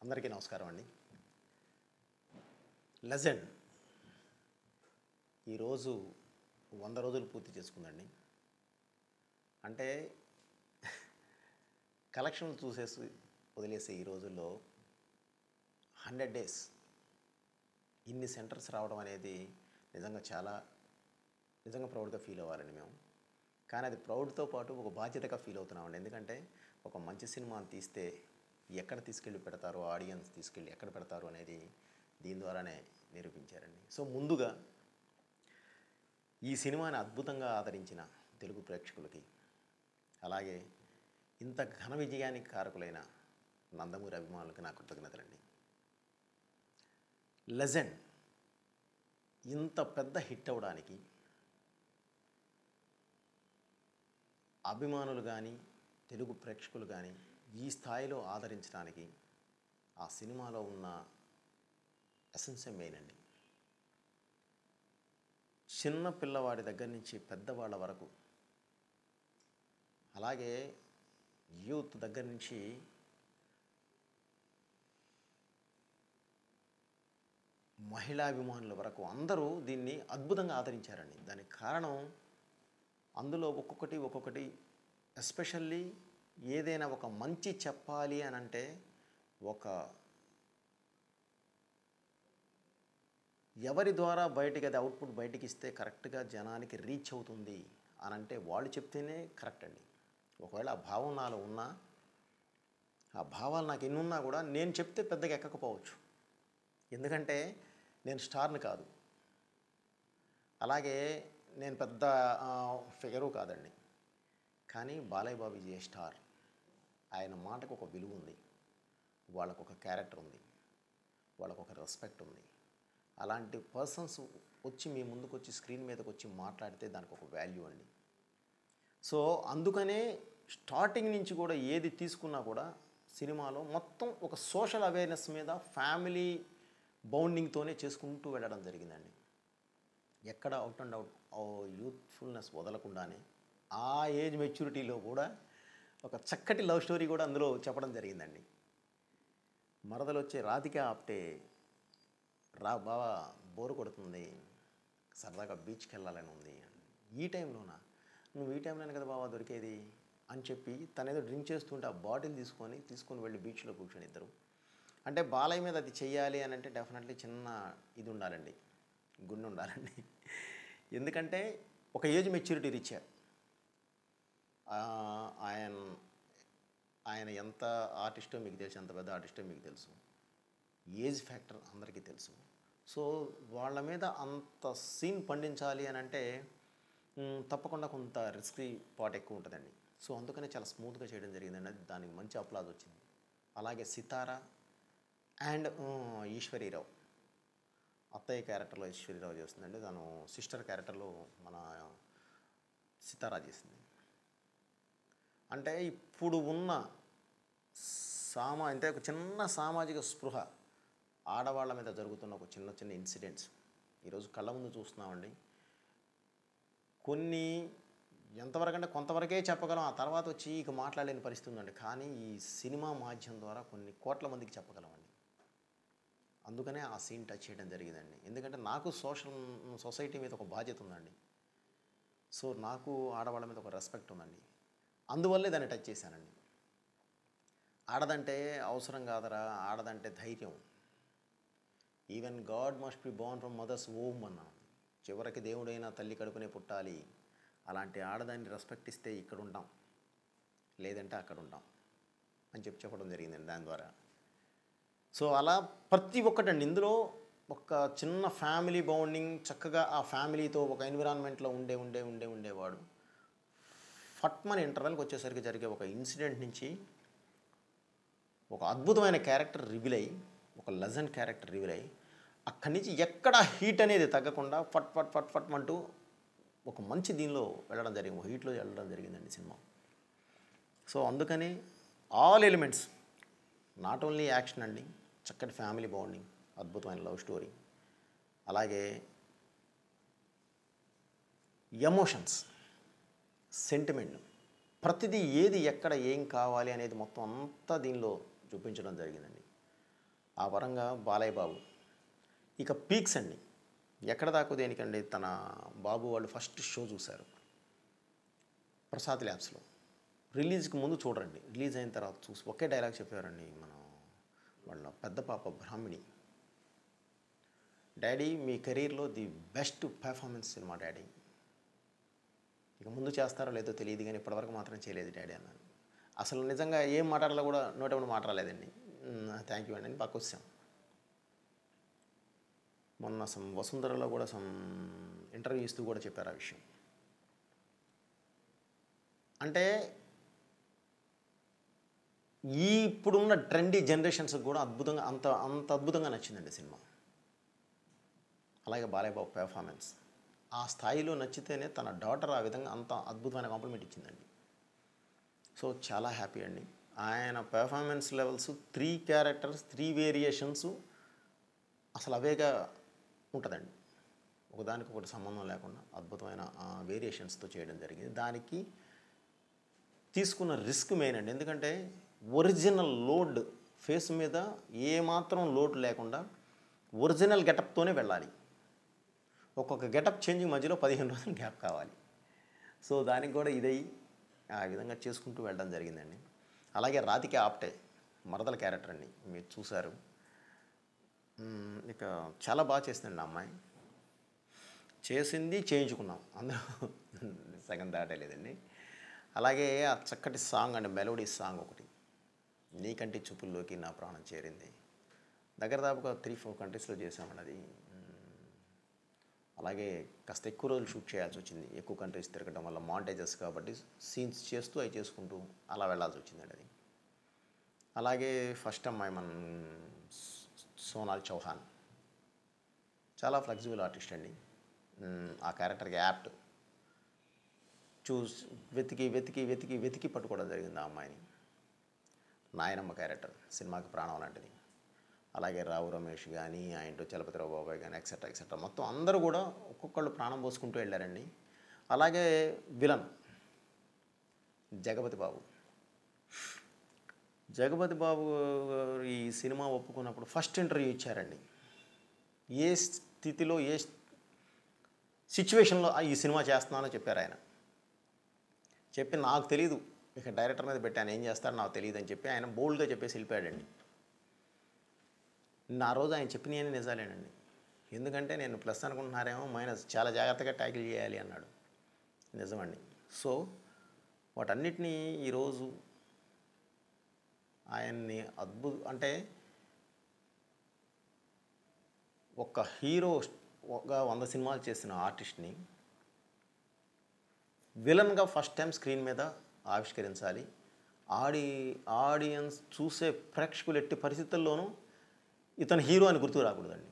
అందరికీ నమస్కారం అండి. లెజెండ్ ఈరోజు 100 రోజులు పూర్తి చేసుకుందండి. అంటే కలెక్షన్లు చూసేసి వదిలేసే ఈ రోజుల్లో 100 డేస్ ఇన్ని సెంటర్స్ రావడం అనేది నిజంగా ప్రౌడ్గా ఫీల్ అవ్వాలండి మేము. కానీ అది ప్రౌడ్తో పాటు ఒక బాధ్యతగా ఫీల్ అవుతున్నామండి. ఎందుకంటే ఒక మంచి సినిమాని తీస్తే ఎక్కడ తీసుకెళ్ళి పెడతారో, ఆడియన్స్ తీసుకెళ్ళి ఎక్కడ పెడతారు అనేది దీని ద్వారానే నిరూపించారండి. సో ముందుగా ఈ సినిమాని అద్భుతంగా ఆదరించిన తెలుగు ప్రేక్షకులకి, అలాగే ఇంత ఘన విజయానికి కారకులైన నందమూరి అభిమానులకి నా కృతజ్ఞతలండి. లెజెండ్ ఇంత పెద్ద హిట్ అవ్వడానికి అభిమానులు కానీ తెలుగు ప్రేక్షకులు కానీ ఈ స్థాయిలో ఆదరించడానికి ఆ సినిమాలో ఉన్న ఎసెన్సే మెయిన్ అండి. చిన్న పిల్లవాడి దగ్గర నుంచి పెద్దవాళ్ళ వరకు, అలాగే యూత్ దగ్గర నుంచి మహిళాభిమానుల వరకు అందరూ దీన్ని అద్భుతంగా ఆదరించారండి. దానికి కారణం అందులో ఒక్కొక్కటి ఎస్పెషల్లీ ఏదైనా ఒక మంచి చెప్పాలి అని అంటే ఎవరి ద్వారా బయటికి అది అవుట్పుట్ బయటికి ఇస్తే కరెక్ట్గా జనానికి రీచ్ అవుతుంది అని అంటే వాళ్ళు చెప్తేనే కరెక్ట్ అండి. ఒకవేళ ఆ భావం నాలో ఉన్నా, ఆ భావాలు నాకు ఎన్ని ఉన్నా కూడా నేను చెప్తే పెద్దగా ఎక్కకపోవచ్చు. ఎందుకంటే నేను స్టార్ని కాదు, అలాగే నేను పెద్ద ఫిగరు కాదండి. కానీ బాలయ్య బాబు ఏ స్టార్. ఆయన మాటకు ఒక విలువ ఉంది, వాళ్ళకు ఒక క్యారెక్టర్ ఉంది, వాళ్ళకు ఒక రెస్పెక్ట్ ఉంది. అలాంటి పర్సన్స్ వచ్చి మీ ముందుకు వచ్చి స్క్రీన్ మీదకి వచ్చి మాట్లాడితే దానికి ఒక వాల్యూ అండి. సో అందుకనే స్టార్టింగ్ నుంచి కూడా ఏది తీసుకున్నా కూడా సినిమాలో మొత్తం ఒక సోషల్ అవేర్నెస్ మీద ఫ్యామిలీ బౌండింగ్తోనే చేసుకుంటూ వెళ్ళడం జరిగిందండి. ఎక్కడ అవుట్ అండ్ అవుట్ యూత్ఫుల్నెస్ వదలకుండానే ఆ ఏజ్ మెచ్యూరిటీలో కూడా ఒక చక్కటి లవ్ స్టోరీ కూడా అందులో చెప్పడం జరిగిందండి. మరదలు వచ్చే రాధిక ఆప్టే, రా బావా బోరు కొడుతుంది, సరదాగా బీచ్కి వెళ్ళాలని ఉంది, ఈ టైంలోనా, నువ్వు ఈ టైంలోనే కదా బావా దొరికేది అని చెప్పి తనేదో డ్రింక్ చేస్తుంటే ఆ బాటిల్ తీసుకొని వెళ్ళి బీచ్లో కూర్చొని ఇద్దరు. అంటే బాలయ్య మీద అది చెయ్యాలి అని అంటే డెఫినెట్లీ చిన్న ఇది ఉండాలండి, గుండె ఉండాలండి. ఎందుకంటే ఒక ఏజ్ మెచ్యూరిటీ రీచ్ ఆయన ఎంత ఆర్టిస్టో మీకు తెలుసు, ఎంత పెద్ద ఆర్టిస్టో మీకు తెలుసు, ఏజ్ ఫ్యాక్టర్ అందరికీ తెలుసు. సో వాళ్ళ మీద అంత సీన్ పండించాలి అని అంటే తప్పకుండా కొంత రిస్కీ పార్ట్ ఎక్కువ ఉంటుందండి. సో అందుకనే చాలా స్మూత్గా చేయడం జరిగిందండి. అది దానికి మంచి అప్లాజ్ వచ్చింది. అలాగే సితారా అండ్ ఈశ్వరీరావు, అత్తయ్య క్యారెక్టర్లో ఈశ్వరీరావు చేస్తుందండి. తను సిస్టర్ క్యారెక్టర్లో మన సితారా చేసింది. అంటే ఇప్పుడు ఉన్న అంటే ఒక చిన్న సామాజిక స్పృహ, ఆడవాళ్ళ మీద జరుగుతున్న ఒక చిన్న ఇన్సిడెంట్స్ ఈరోజు కళ్ళ ముందు చూస్తున్నామండి. కొన్ని ఎంతవరకంటే కొంతవరకే చెప్పగలం, ఆ తర్వాత వచ్చి ఇక మాట్లాడలేని పరిస్థితి ఉందండి. కానీ ఈ సినిమా మాధ్యమం ద్వారా కొన్ని కోట్ల మందికి చెప్పగలమండి. అందుకనే ఆ సీన్ టచ్ చేయడం జరిగిందండి. ఎందుకంటే నాకు సొసైటీ మీద ఒక బాధ్యత ఉందండి. సో నాకు ఆడవాళ్ళ మీద ఒక రెస్పెక్ట్ ఉందండి. అందువల్లే దాన్ని టచ్ చేశానండి. ఆడదంటే అవసరం కాదరా, ఆడదంటే ధైర్యం. Even God must be born from mothers womb అన్నాం. చివరికి దేవుడైనా తల్లి కడుపునే పుట్టాలి. అలాంటి ఆడదాన్ని రెస్పెక్ట్ ఇస్తే ఇక్కడ ఉంటాం, లేదంటే అక్కడ ఉంటాం అని చెప్పడం జరిగిందండి దాని ద్వారా. సో అలా ప్రతి ఒక్కటండి ఇందులో ఒక చిన్న ఫ్యామిలీ బౌండింగ్, చక్కగా ఆ ఫ్యామిలీతో ఒక ఎన్విరాన్మెంట్లో ఉండేవాడు. ఫట్మన్ ఇంటర్వెల్కి వచ్చేసరికి జరిగే ఒక ఇన్సిడెంట్ నుంచి ఒక అద్భుతమైన క్యారెక్టర్ రివీల్ అయ్యి, ఒక లెజెండ్ క్యారెక్టర్ రివీల్ అయ్యి, అక్కడి నుంచి ఎక్కడ హీట్ అనేది తగ్గకుండా ఫట్ అంటూ ఒక మంచి దీనిలో వెళ్ళడం జరిగింది, ఒక హీట్లో వెళ్ళడం జరిగిందండి సినిమా. సో అందుకని all elements, not only action అండి, చక్కటి ఫ్యామిలీ బాండింగ్, అద్భుతమైన లవ్ స్టోరీ, అలాగే ఎమోషన్స్, సెంటిమెంట్, ప్రతిదీ ఏది ఎక్కడ ఏం కావాలి అనేది మొత్తం అంతా దీనిలో చూపించడం జరిగిందండి. ఆ పరంగా బాలయ్య బాబు. ఇక పీక్స్ అండి. ఎక్కడ దాకా దేనికండి, తన బాబు వాళ్ళు ఫస్ట్ షో చూశారు ప్రసాద్ ల్యాబ్స్లో. రిలీజ్కి ముందు చూడరండి, రిలీజ్ అయిన తర్వాత చూసి ఒకే డైలాగ్ చెప్పారండి వాళ్ళ పెద్ద పాప బ్రాహ్మిణి. డాడీ మీ కెరీర్లో the best performance cinema daddy. ఇక ముందు చేస్తారో లేదో తెలియదు కానీ ఇప్పటివరకు మాత్రం చేయలేదు డాడీ అన్నాను. అసలు నిజంగా ఏం మాట్లాడాలో కూడా నోటెప్పుడు మాట్లాడలేదండి. థ్యాంక్ యూ అండి అని పక్క వచ్చాం. మొన్న వసుంధరలో కూడా ఇంటర్వ్యూ ఇస్తూ కూడా చెప్పారు ఆ విషయం. అంటే ఈ ఇప్పుడున్న ట్రెండీ జనరేషన్స్కి కూడా అద్భుతంగా అంత అద్భుతంగా నచ్చిందండి సినిమా. అలాగే బాలయ్య బాబు పెర్ఫార్మెన్స్ ఆ స్థాయిలో నచ్చితేనే తన డాటర్ ఆ విధంగా అంత అద్భుతమైన కాంప్లిమెంట్ ఇచ్చిందండి. సో చాలా హ్యాపీ అండి. ఆయన పెర్ఫార్మెన్స్ లెవెల్స్ 3 క్యారెక్టర్స్ 3 వేరియేషన్స్ అసలు అవేగా ఉంటుందండి. ఒకదానికి ఒకటి సంబంధం లేకుండా అద్భుతమైన వేరియేషన్స్తో చేయడం జరిగింది. దానికి తీసుకున్న రిస్క్ మెయిన్ అండి. ఎందుకంటే ఒరిజినల్ లోడ్ ఫేస్ మీద ఏమాత్రం లోడ్ లేకుండా ఒరిజినల్ గెటప్తోనే వెళ్ళాలి. ఒక్కొక్క గెటప్ చేంజింగ్ మధ్యలో 15 రోజులు గ్యాప్ కావాలి. సో దానికి కూడా ఇదై ఆ విధంగా చేసుకుంటూ వెళ్ళడం జరిగిందండి. అలాగే రాధిక ఆప్టే మరదల క్యారెక్టర్ అండి, మీరు చూశారు. ఇక చాలా బాగా చేసిందండి ఆ అమ్మాయి. చేసింది చేయించుకున్నాం అందరూ, సగం దాటలేదండి. అలాగే ఆ చక్కటి సాంగ్ అండి, మెలోడీ సాంగ్ ఒకటి, నీకంటి చూపుల్లోకి నా ప్రాణం చేరింది. దగ్గర దాపుగా 3-4 కంట్రీస్లో చేసామండి అది. అలాగే కాస్త ఎక్కువ రోజులు షూట్ చేయాల్సి వచ్చింది, ఎక్కువ కంట్రీస్ తిరగడం వల్ల మాంటేజెస్ కాబట్టి సీన్స్ చేస్తూ అవి చేసుకుంటూ అలా వెళ్ళాల్సి వచ్చిందండి అది. అలాగే ఫస్ట్ అమ్మాయి మన సోనాల్ చౌహాన్ చాలా ఫ్లెక్సిబుల్ ఆర్టిస్ట్ అండి. ఆ క్యారెక్టర్కి యాప్ట్ వెతికి పట్టుకోవడం జరిగింది ఆ అమ్మాయిని. నాయనమ్మ క్యారెక్టర్ సినిమాకి ప్రాణం లాంటిది. అలాగే రావు రమేష్ కానీ, ఆయనతో చలపతిరావు బాబాయ్ కానీ, ఎక్సెట్రా మొత్తం అందరూ కూడా ఒక్కొక్కళ్ళు ప్రాణం పోసుకుంటూ వెళ్ళారండి. అలాగే విలన్ జగపతి బాబు ఈ సినిమా ఒప్పుకున్నప్పుడు ఫస్ట్ ఇంటర్వ్యూ ఇచ్చారండి. ఏ స్థితిలో ఏ సిచ్యువేషన్లో ఈ సినిమా చేస్తున్నానో చెప్పారు ఆయన. చెప్పి నాకు తెలీదు, ఇక డైరెక్టర్ మీద పెట్టాను, ఏం చేస్తారో నాకు తెలియదు అని చెప్పి ఆయన బోల్డ్గా చెప్పేసి వెళ్ళిపోయాడండి. ఆ రోజు ఆయన చెప్పినవన్నీ నిజాలేనండి. ఎందుకంటే నేను ప్లస్ అనుకుంటున్నారేమో, మైనస్ చాలా జాగ్రత్తగా ట్యాకిల్ చేయాలి అన్నాడు. నిజమండి. సో వాటన్నిటినీ ఈరోజు ఆయన్ని అంటే ఒక హీరోగా 100 సినిమాలు చేసిన ఆర్టిస్ట్ని విలన్గా ఫస్ట్ టైం స్క్రీన్ మీద ఆవిష్కరించాలి. ఆడియన్స్ చూసే ప్రేక్షకులు ఎట్టి పరిస్థితుల్లోనూ ఇతను హీరో అని గుర్తు రాకూడదండి,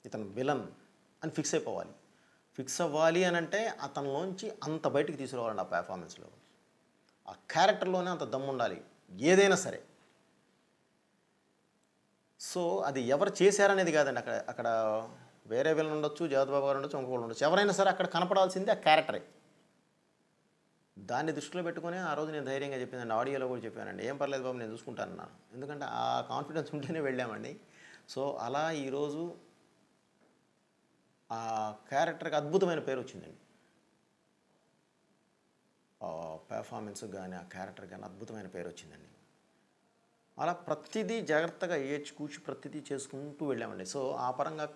ఇతను విలన్ అని ఫిక్స్ అయిపోవాలి. ఫిక్స్ అవ్వాలి అని అంటే అతనిలోంచి అంత బయటికి తీసుకురావాలండి. ఆ పెర్ఫార్మెన్స్లో ఆ క్యారెక్టర్లోనే అంత దమ్ము ఉండాలి ఏదైనా సరే. సో అది ఎవరు చేశారనేది కాదండి. అక్కడ వేరే విలన్ ఉండొచ్చు, జగద్బాబు గారు ఉండొచ్చు, ఇంకొకళ్ళు ఉండొచ్చు, ఎవరైనా సరే అక్కడ కనపడాల్సింది ఆ క్యారెక్టరే. దాన్ని దృష్టిలో పెట్టుకుని ఆ రోజు నేను ధైర్యంగా చెప్పిందండి, ఆడియోలో కూడా చెప్పానండి, ఏం పర్లేదు బాబు నేను చూసుకుంటాను అన్నాను. ఎందుకంటే ఆ కాన్ఫిడెన్స్ ఉంటేనే వెళ్ళామండి. సో అలా ఈరోజు ఆ క్యారెక్టర్కి అద్భుతమైన పేరు వచ్చిందండి. పెర్ఫార్మెన్స్ కానీ ఆ క్యారెక్టర్ కానీ అద్భుతమైన పేరు వచ్చిందండి. అలా ప్రతిదీ జాగ్రత్తగా కూర్చి ప్రతిదీ చేసుకుంటూ వెళ్ళామండి. సో ఆ పరంగా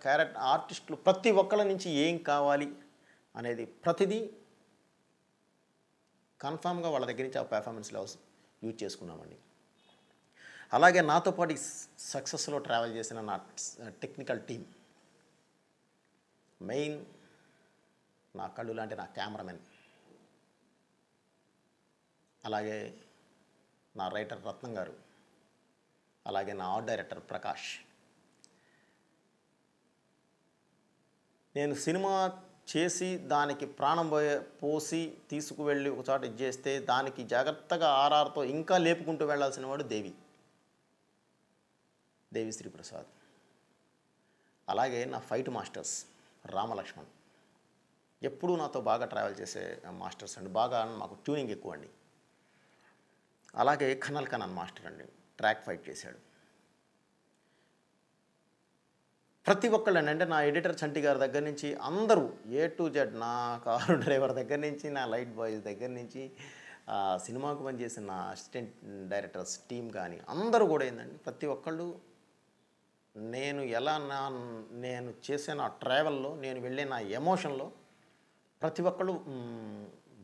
ఆర్టిస్టులు ప్రతి ఒక్కళ్ళ నుంచి ఏం కావాలి అనేది ప్రతిదీ కన్ఫామ్గా వాళ్ళ దగ్గర నుంచి ఆ పెర్ఫార్మెన్స్ లెవెల్స్ యూజ్ చేసుకున్నామండి. అలాగే నాతో పాటు ఈ సక్సెస్లో ట్రావెల్ చేసిన నా టెక్నికల్ టీం, మెయిన్ నా కళ్ళు లాంటి నా కెమెరామెన్, అలాగే నా రైటర్ రత్నం గారు, అలాగే నా ఆర్ట్ డైరెక్టర్ ప్రకాష్. నేను సినిమా చేసి దానికి ప్రాణం పోసి తీసుకువెళ్ళి ఒక చోట చేస్తే దానికి జాగ్రత్తగా ఆర్ఆర్తో ఇంకా లేపుకుంటూ వెళ్ళాల్సిన వాడు దేవిశ్రీ ప్రసాద్. అలాగే నా ఫైట్ మాస్టర్స్ రామలక్ష్మణ్, ఎప్పుడూ నాతో బాగా ట్రావెల్ చేసే మాస్టర్స్ అండి, బాగా మాకు ట్యూనింగ్ ఎక్కువ అండి. అలాగే ఖనల్ ఖనన్ మాస్టర్ అండి, ట్రాక్ ఫైట్ చేశాడు. ప్రతి ఒక్కళ్ళండి అంటే నా ఎడిటర్ చంటి గారి దగ్గర నుంచి అందరూ ఏ టు జెడ్, నా కారు డ్రైవర్ దగ్గర నుంచి, నా లైట్ బాయ్స్ దగ్గర నుంచి, సినిమాకు పనిచేసిన నా అసిస్టెంట్ డైరెక్టర్స్ టీం కానీ అందరూ కూడా ఏంటంటే ప్రతి ఒక్కళ్ళు నేను ఎలా నేను చేసే నా ట్రావెల్లో, నేను వెళ్ళే నా ఎమోషన్లో ప్రతి ఒక్కళ్ళు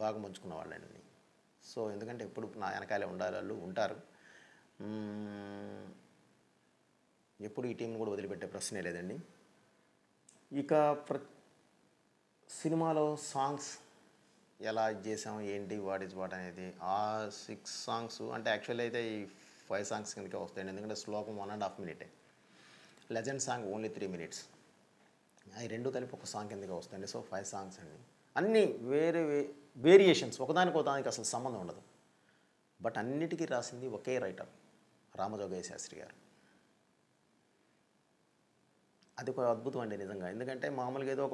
బాగా పంచుకున్న వాళ్ళండి. సో ఎందుకంటే ఎప్పుడు నా వెనకాలే ఉండాలి, వాళ్ళు ఉంటారు. ఎప్పుడు ఈ టీంని కూడా వదిలిపెట్టే ప్రశ్నే లేదండి. ఇక సినిమాలో సాంగ్స్ ఎలా చేసాం, ఏంటి, వాట్ ఈజ్ వాట్ అనేది ఆ 6 సాంగ్స్ అంటే యాక్చువల్లీ అయితే ఈ 5 సాంగ్స్ కిందకే వస్తాయండి. ఎందుకంటే శ్లోకం 1.5 minute, legend song only 3 minutes. అవి రెండు కలిపి ఒక సాంగ్ కిందకే వస్తాయండి. సో 5 సాంగ్స్ అండి. అన్నీ వేరే వేరియేషన్స్, ఒకదానికి అసలు సంబంధం ఉండదు. బట్ అన్నిటికీ రాసింది ఒకే రైటర్, రామజోగయ్య శాస్త్రి గారు. అది ఒక అద్భుతం అండి నిజంగా. ఎందుకంటే మామూలుగా ఏదో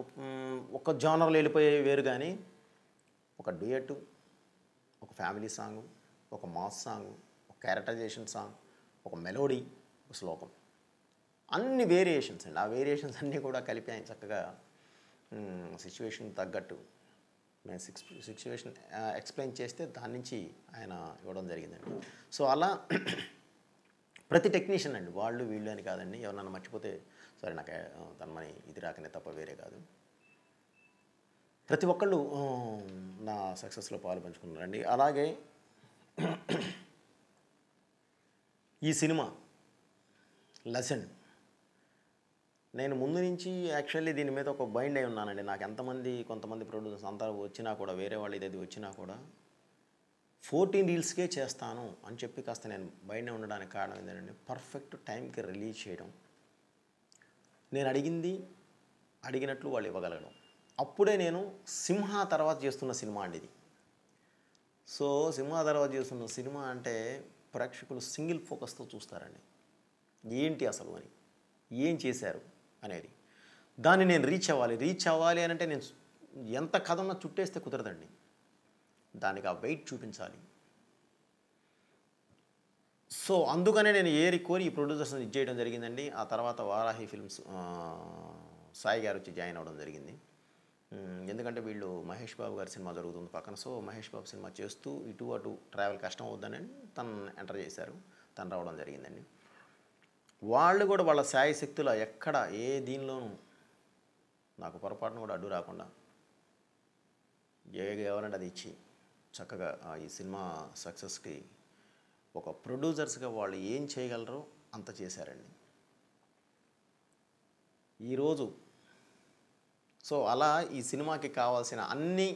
ఒక జానర్లో వెళ్ళిపోయే వేరు, కానీ ఒక డ్యూయట్, ఒక ఫ్యామిలీ సాంగ్, ఒక మాస్ సాంగ్, ఒక క్యారెక్టరైజేషన్ సాంగ్, ఒక మెలోడీ, ఒక శ్లోకం, అన్ని వేరియేషన్స్ అండి. ఆ వేరియేషన్స్ అన్నీ కూడా కలిపి ఆయన చక్కగా సిచ్యువేషన్ తగ్గట్టు మేము సిచ్యువేషన్ ఎక్స్ప్లెయిన్ చేస్తే దాని నుంచి ఆయన ఇవ్వడం జరిగిందండి. సో అలా ప్రతి టెక్నీషియన్ అండి, వాళ్ళు వీళ్ళు అని కాదండి, ఎవరన్నా మర్చిపోతే సరే నాకు తనమని ఇది రాకనే తప్ప వేరే కాదు. ప్రతి ఒక్కళ్ళు నా సక్సెస్లో పాలు పంచుకున్నారండి. అలాగే ఈ సినిమా లెసన్ నేను ముందు నుంచి యాక్చువల్లీ దీని మీద ఒక బైండ్ అయి ఉన్నానండి. నాకు కొంతమంది ప్రొడ్యూసర్స్ అంతా వచ్చినా కూడా, వేరే వాళ్ళు ఇది వచ్చినా కూడా 14 రీల్స్కే చేస్తాను అని చెప్పి కాస్త నేను బయటనే ఉండడానికి కారణం ఏంటంటే పర్ఫెక్ట్ టైంకి రిలీజ్ చేయడం, నేను అడిగినట్లు వాళ్ళు ఇవ్వగలగడం. అప్పుడే నేను సింహ తర్వాత చేస్తున్న సినిమా అండి ఇది. సో సింహ తర్వాత చేస్తున్న సినిమా అంటే ప్రేక్షకులు సింగిల్ ఫోకస్తో చూస్తారండి, ఏంటి అసలు అని, ఏం చేశారు అనేది. దాన్ని నేను రీచ్ అవ్వాలి అని అంటే నేను ఎంత కథ ఉన్నా చుట్టేస్తే కుదరదండి, దానికి ఆ వెయిట్ చూపించాలి. సో అందుకనే నేను కోరి ఈ ప్రొడ్యూసర్స్ని ఇది చేయడం జరిగిందండి. ఆ తర్వాత వారాహి ఫిల్మ్స్ సాయి గారు వచ్చి జాయిన్ అవ్వడం జరిగింది. ఎందుకంటే వీళ్ళు మహేష్ బాబు గారి సినిమా జరుగుతుంది పక్కన. సో మహేష్ బాబు సినిమా చేస్తూ ఇటు అటు ట్రావెల్ కష్టం అవుద్దని తను ఎంటర్ చేశారు, తను రావడం జరిగిందండి. వాళ్ళు కూడా వాళ్ళ సాయి శక్తుల ఎక్కడ ఏ దీనిలోనూ నాకు పొరపాటును కూడా అడ్డు రాకుండా కావాలంటే అది ఇచ్చి చక్కగా ఈ సినిమా సక్సెస్కి ఒక ప్రొడ్యూసర్స్గా వాళ్ళు ఏం చేయగలరో అంత చేశారండి ఈరోజు. సో అలా ఈ సినిమాకి కావాల్సిన అన్నీ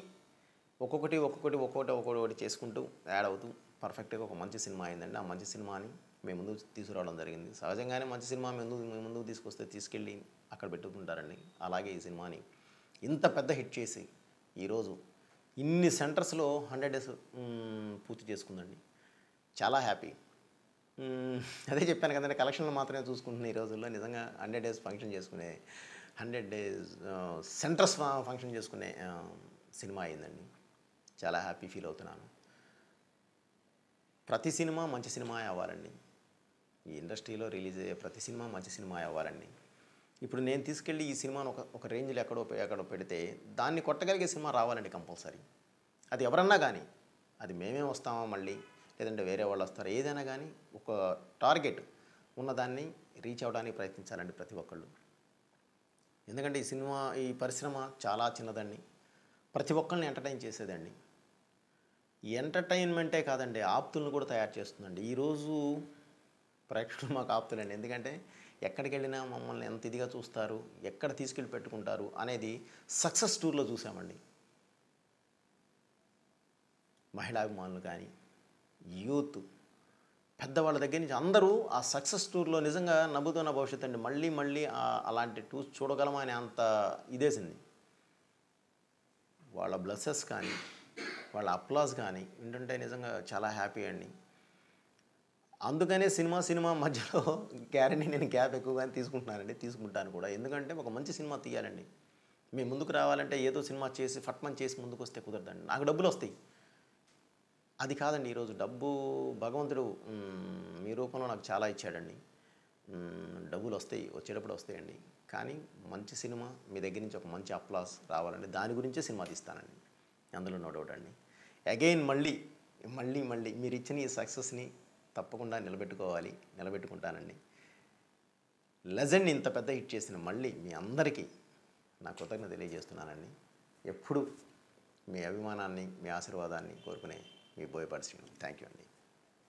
ఒక్కొక్కటి చేసుకుంటూ యాడ్ అవుతూ పర్ఫెక్ట్గా ఒక మంచి సినిమా అయిందండి. ఆ మంచి సినిమాని మేము ముందుకు తీసుకురావడం జరిగింది. సహజంగానే మంచి సినిమా ముందుకు తీసుకెళ్ళి అక్కడ పెట్టుకుంటారండి. అలాగే ఈ సినిమాని ఇంత పెద్ద హిట్ చేసి ఈరోజు ఇన్ని సెంటర్స్లో 100 days పూర్తి చేసుకుందండి. చాలా హ్యాపీ. అదే చెప్పాను కదండి, కలెక్షన్లు మాత్రమే చూసుకుంటున్నాయి ఈ రోజుల్లో. నిజంగా 100 days ఫంక్షన్ చేసుకునే 100 days సెంటర్స్ ఫంక్షన్ చేసుకునే సినిమా అయిందండి. చాలా హ్యాపీ ఫీల్ అవుతున్నాను. ప్రతి సినిమా మంచి సినిమా అవ్వాలండి. ఈ ఇండస్ట్రీలో రిలీజ్ అయ్యే ప్రతి సినిమా మంచి సినిమా అవ్వాలండి. ఇప్పుడు నేను తీసుకెళ్ళి ఈ సినిమాను ఒక రేంజ్లో ఎక్కడో పెడితే దాన్ని కొట్టగలిగే సినిమా రావాలండి కంపల్సరీ. అది ఎవరన్నా కానీ, అది మేమే వస్తామా మళ్ళీ, లేదంటే వేరే వాళ్ళు వస్తారు, ఏదైనా కానీ ఒక టార్గెట్ ఉన్నదాన్ని రీచ్ అవ్వడానికి ప్రయత్నించాలండి ప్రతి ఒక్కళ్ళు. ఎందుకంటే ఈ పరిశ్రమ చాలా చిన్నదండి, ప్రతి ఒక్కళ్ళని ఎంటర్టైన్ చేసేదండి. ఎంటర్టైన్మెంటే కాదండి, ఆప్తులను కూడా తయారు చేస్తుందండి. ఈరోజు ప్రేక్షకులు మాకు ఆప్తులండి. ఎందుకంటే ఎక్కడికి వెళ్ళినా మమ్మల్ని ఎంత ఇదిగా చూస్తారు, ఎక్కడ తీసుకెళ్ళి పెట్టుకుంటారు అనేది సక్సెస్ టూర్లో చూసామండి. మహిళాభిమానులు కానీ, యూత్, పెద్దవాళ్ళ దగ్గర నుంచి అందరూ ఆ సక్సెస్ టూర్లో నిజంగా నవ్వుతున్న భవిష్యత్తు అండి. మళ్ళీ అలాంటి టూర్స్ చూడగలమని అంత ఇదేసింది. వాళ్ళ బ్లెస్సెస్ కానీ, వాళ్ళ అప్లాస్ కానీ వింటుంటే నిజంగా చాలా హ్యాపీ అండి. అందుకనే సినిమా మధ్యలో గ్యారెంటీ నేను గ్యాప్ ఎక్కువగానే తీసుకుంటాను కూడా. ఎందుకంటే ఒక మంచి సినిమా తీయాలండి. మేము ముందుకు రావాలంటే ఏదో సినిమా చేసి ఫట్మన్ చేసి ముందుకు వస్తే కుదరదండి. నాకు డబ్బులు వస్తాయి, అది కాదండి. ఈరోజు డబ్బు భగవంతుడు మీ రూపంలో నాకు చాలా ఇచ్చాడండి. డబ్బులు వచ్చేటప్పుడు వస్తాయండి. కానీ మంచి సినిమా మీ దగ్గర నుంచి ఒక మంచి అప్లాస్ రావాలండి, దాని గురించే సినిమా తీస్తానండి, అందులో నో డౌట్ అండి. అగైన్ మళ్ళీ మళ్ళీ మళ్ళీ మీరు ఇచ్చిన ఈ సక్సెస్ని తప్పకుండా నిలబెట్టుకుంటానండి. లెజెండ్ ఇంత పెద్ద హిట్ చేసిన మళ్ళీ మీ అందరికీ నా కృతజ్ఞత తెలియజేస్తున్నానండి. ఎప్పుడు మీ అభిమానాన్ని, మీ ఆశీర్వాదాన్ని కోరుకునే మీ బోయపాటి శ్రీను. థ్యాంక్ యూ అండి.